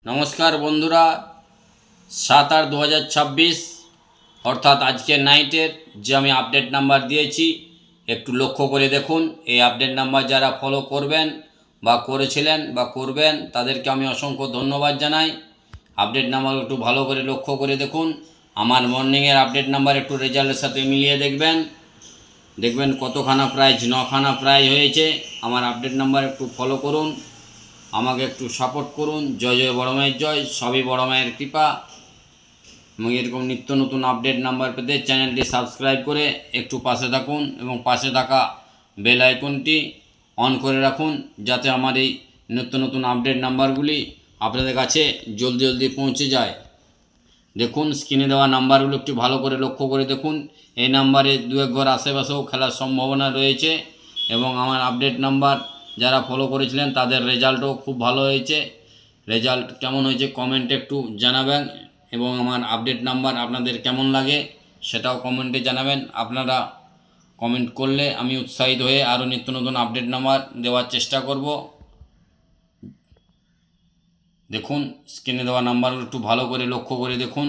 নমস্কার বন্ধুরা, 7/8/2026 অর্থাৎ আজকে নাইটের যে আমি আপডেট নাম্বার দিয়েছি একটু লক্ষ্য করে দেখুন। এই আপডেট নাম্বার যারা ফলো করবেন বা করেছিলেন বা করবেন তাদেরকে আমি অসংখ্য ধন্যবাদ জানাই। আপডেট নাম্বার একটু ভালো করে লক্ষ্য করে দেখুন। আমার মর্নিংয়ের আপডেট নাম্বার একটু রেজাল্টের সাথে মিলিয়ে দেখবেন কতখানা প্রাইজ, 9খানা প্রাইজ হয়েছে। আমার আপডেট নাম্বার একটু ফলো করুন, আমাকে একটু সাপোর্ট করুন। জয় জয় বড় মায়ের জয়, সবই বড় মায়ের কৃপা। এবং এরকম নিত্য নতুন আপডেট নাম্বার পেতে চ্যানেলটি সাবস্ক্রাইব করে একটু পাশে থাকুন এবং পাশে থাকা বেল আইকনটি অন করে রাখুন, যাতে আমার এই নিত্য নতুন আপডেট নাম্বারগুলি আপনাদের কাছে জলদি জলদি পৌঁছে যায়। দেখুন স্ক্রিনে দেওয়া নাম্বারগুলো একটু ভালো করে লক্ষ্য করে দেখুন। এই নাম্বারে দু এক ঘর আশেপাশেও খেলার সম্ভাবনা রয়েছে এবং আমার আপডেট নাম্বার যারা ফলো করেছিলেন তাদের রেজাল্টও খুব ভালো হয়েছে। রেজাল্ট কেমন হয়েছে কমেন্টে একটু জানাবেন এবং আমার আপডেট নাম্বার আপনাদের কেমন লাগে সেটাও কমেন্টে জানাবেন। আপনারা কমেন্ট করলে আমি উৎসাহিত হয়ে আরও নিত্য নতুন আপডেট নাম্বার দেওয়ার চেষ্টা করব। দেখুন স্ক্রিনে দেওয়া নাম্বারগুলো একটু ভালো করে লক্ষ্য করে দেখুন।